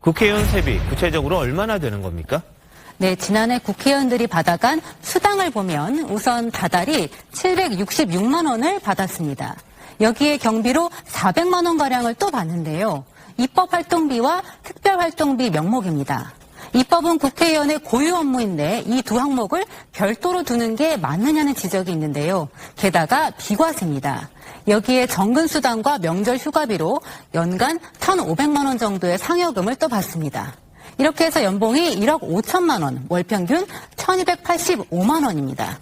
국회의원 세비 구체적으로 얼마나 되는 겁니까? 네, 지난해 국회의원들이 받아간 수당을 보면 우선 다달이 766만 원을 받았습니다. 여기에 경비로 400만 원가량을 또 받는데요. 입법활동비와 특별활동비 명목입니다. 입법은 국회의원의 고유 업무인데 이 두 항목을 별도로 두는 게 맞느냐는 지적이 있는데요. 게다가 비과세입니다. 여기에 정근수당과 명절 휴가비로 연간 1,500만 원 정도의 상여금을 또 받습니다. 이렇게 해서 연봉이 1억 5천만 원, 월 평균 1,285만 원입니다.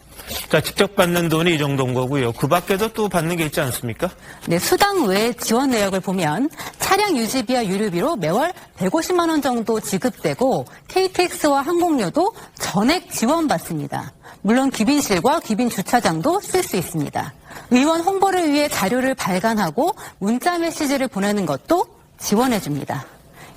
자, 직접 받는 돈이 이 정도인 거고요. 그 밖에도 또 받는 게 있지 않습니까? 네, 수당 외 지원 내역을 보면 차량 유지비와 유류비로 매월 150만 원 정도 지급되고 KTX와 항공료도 전액 지원받습니다. 물론 귀빈실과 귀빈 주차장도 쓸 수 있습니다. 의원 홍보를 위해 자료를 발간하고 문자 메시지를 보내는 것도 지원해줍니다.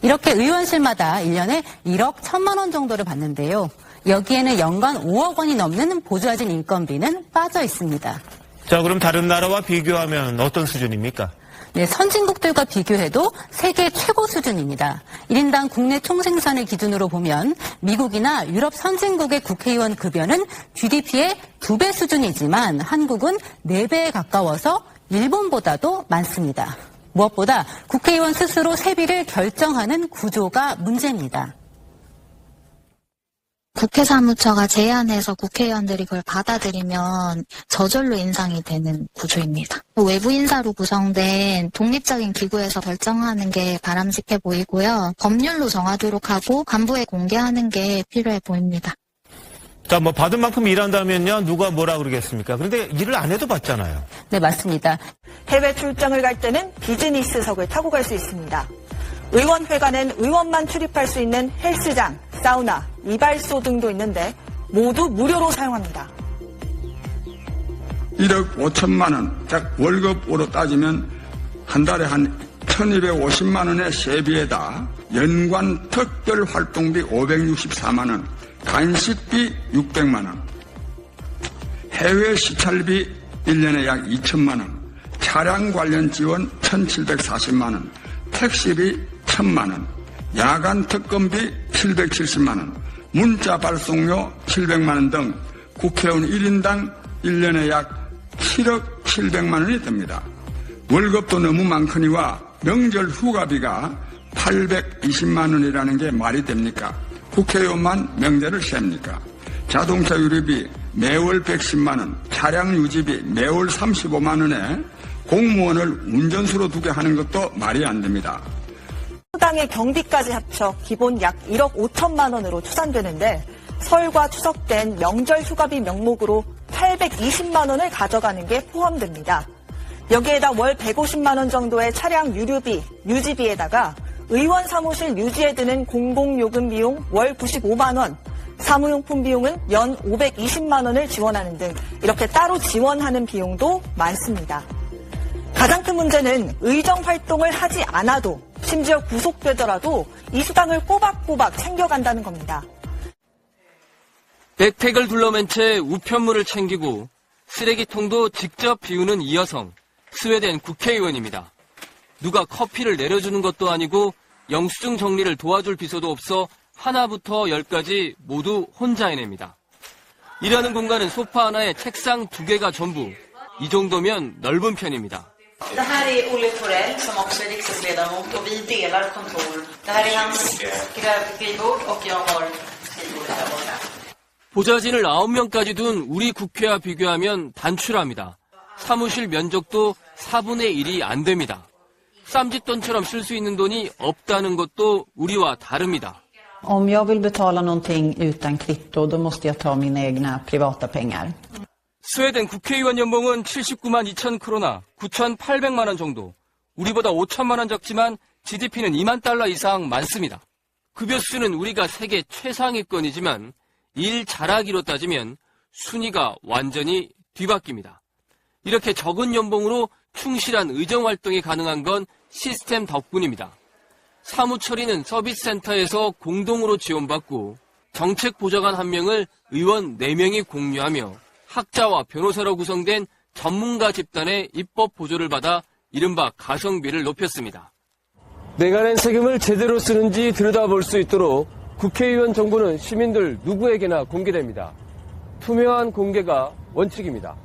이렇게 의원실마다 1년에 1억 1천만 원 정도를 받는데요. 여기에는 연간 5억 원이 넘는 보조화진 인건비는 빠져 있습니다. 자, 그럼 다른 나라와 비교하면 어떤 수준입니까? 네, 선진국들과 비교해도 세계 최고 수준입니다. 1인당 국내 총생산을 기준으로 보면 미국이나 유럽 선진국의 국회의원 급여는 GDP의 2배 수준이지만 한국은 4배에 가까워서 일본보다도 많습니다. 무엇보다 국회의원 스스로 세비를 결정하는 구조가 문제입니다. 국회 사무처가 제안해서 국회의원들이 그걸 받아들이면 저절로 인상이 되는 구조입니다. 외부 인사로 구성된 독립적인 기구에서 결정하는 게 바람직해 보이고요. 법률로 정하도록 하고 간부에 공개하는 게 필요해 보입니다. 자, 받은 만큼 일한다면요, 누가 뭐라 그러겠습니까? 그런데 일을 안 해도 받잖아요. 네, 맞습니다. 해외 출장을 갈 때는 비즈니스석을 타고 갈 수 있습니다. 의원회관엔 의원만 출입할 수 있는 헬스장, 사우나, 이발소 등도 있는데 모두 무료로 사용합니다. 1억 5천만 원, 즉 월급으로 따지면 한 달에 한 1,250만 원의 세비에다 연관 특별 활동비 564만 원, 간식비 600만 원, 해외 시찰비 1년에 약 2천만 원, 차량 관련 지원 1,740만 원, 택시비 1,000만 원, 야간 특검비 770만 원, 문자 발송료 700만 원 등 국회의원 1인당 1년에 약 7억 700만 원이 됩니다. 월급도 너무 많거니와 명절 휴가비가 820만 원이라는 게 말이 됩니까? 국회의원만 명절을 셉니까? 자동차 유류비 매월 110만 원, 차량 유지비 매월 35만 원에 공무원을 운전수로 두게 하는 것도 말이 안 됩니다. 수당의 경비까지 합쳐 기본 약 1억 5천만 원으로 추산되는데 설과 추석 땐 명절 휴가비 명목으로 820만 원을 가져가는 게 포함됩니다. 여기에다 월 150만 원 정도의 차량 유류비, 유지비에다가 의원 사무실 유지에 드는 공공요금 비용 월 95만 원, 사무용품 비용은 연 520만 원을 지원하는 등 이렇게 따로 지원하는 비용도 많습니다. 가장 큰 문제는 의정 활동을 하지 않아도 심지어 구속되더라도 이 수당을 꼬박꼬박 챙겨간다는 겁니다. 백팩을 둘러맨 채 우편물을 챙기고 쓰레기통도 직접 비우는 이 여성, 스웨덴 국회의원입니다. 누가 커피를 내려주는 것도 아니고 영수증 정리를 도와줄 비서도 없어 하나부터 10까지 모두 혼자 해냅니다. 일하는 공간은 소파 하나에 책상 2개가 전부. 이 정도면 넓은 편입니다. Det här är Olle Torell som också är riksdagsledamot och vi delar kontor. Det här är hans skrivbord och jag har skrivbordet där borta. 보좌진을 9명까지 둔 우리 국회와 비교하면 단출합니다. 사무실 면적도 4분의 1이 안 됩니다. 쌈짓돈처럼 쓸 수 있는 돈이 없다는 것도 우리와 다릅니다. Om jag vill betala någonting utan kvitto, då måste jag ta mina egna privata pengar. 스웨덴 국회의원 연봉은 79만 2천 크로나, 9,800만 원 정도. 우리보다 5천만 원 적지만 GDP는 2만 달러 이상 많습니다. 급여 수준은 우리가 세계 최상위권이지만 일 잘하기로 따지면 순위가 완전히 뒤바뀝니다. 이렇게 적은 연봉으로 충실한 의정활동이 가능한 건 시스템 덕분입니다. 사무처리는 서비스센터에서 공동으로 지원받고 정책보좌관 1명을 의원 4명이 공유하며 학자와 변호사로 구성된 전문가 집단의 입법 보조를 받아 이른바 가성비를 높였습니다. 내가 낸 세금을 제대로 쓰는지 들여다볼 수 있도록 국회의원 정보는 시민들 누구에게나 공개됩니다. 투명한 공개가 원칙입니다.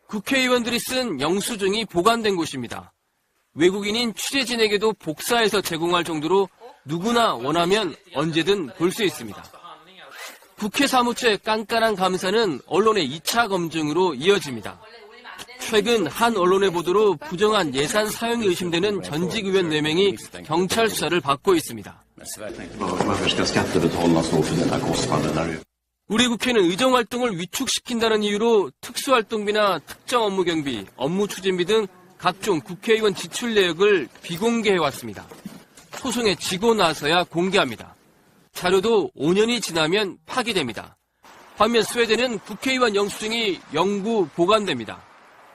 국회의원들이 쓴 영수증이 보관된 곳입니다. 외국인인 취재진에게도 복사해서 제공할 정도로 누구나 원하면 언제든 볼 수 있습니다. 국회 사무처의 깐깐한 감사는 언론의 2차 검증으로 이어집니다. 최근 한 언론의 보도로 부정한 예산 사용이 의심되는 전직 의원 4명이 경찰 수사를 받고 있습니다. 우리 국회는 의정활동을 위축시킨다는 이유로 특수활동비나 특정 업무 경비, 업무 추진비 등 각종 국회의원 지출 내역을 비공개해왔습니다. 소송에 지고 나서야 공개합니다. 자료도 5년이 지나면 파기됩니다. 반면 스웨덴은 국회의원 영수증이 영구 보관됩니다.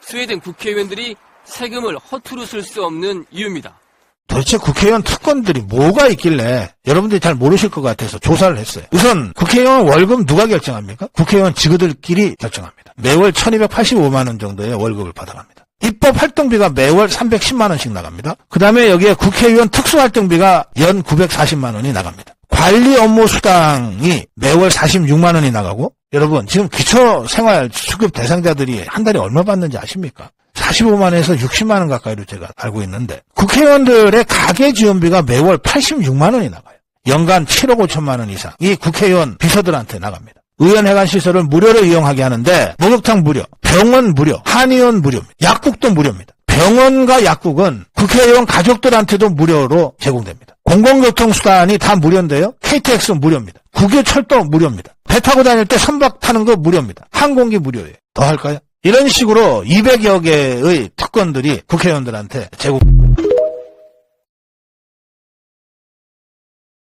스웨덴 국회의원들이 세금을 허투루 쓸 수 없는 이유입니다. 도대체 국회의원 특권들이 뭐가 있길래 여러분들이 잘 모르실 것 같아서 조사를 했어요. 우선 국회의원 월급 누가 결정합니까? 국회의원 직원들끼리 결정합니다. 매월 1285만 원 정도의 월급을 받아갑니다. 입법 활동비가 매월 310만 원씩 나갑니다. 그 다음에 여기에 국회의원 특수활동비가 연 940만 원이 나갑니다. 관리 업무 수당이 매월 46만 원이 나가고, 여러분 지금 기초생활수급 대상자들이 한 달에 얼마 받는지 아십니까? 45만에서 60만 원 가까이로 제가 알고 있는데, 국회의원들의 가계지원비가 매월 86만 원이 나가요. 연간 7억 5천만 원 이상 이 국회의원 비서들한테 나갑니다. 의원회관 시설을 무료로 이용하게 하는데 목욕탕 무료, 병원 무료, 한의원 무료입니다. 약국도 무료입니다. 병원과 약국은 국회의원 가족들한테도 무료로 제공됩니다. 공공교통수단이 다 무료인데요. KTX 무료입니다. 국유철도 무료입니다. 배 타고 다닐 때 선박 타는 거 무료입니다. 항공기 무료예요. 더 할까요? 이런 식으로 200여 개의 특권들이 국회의원들한테 제공.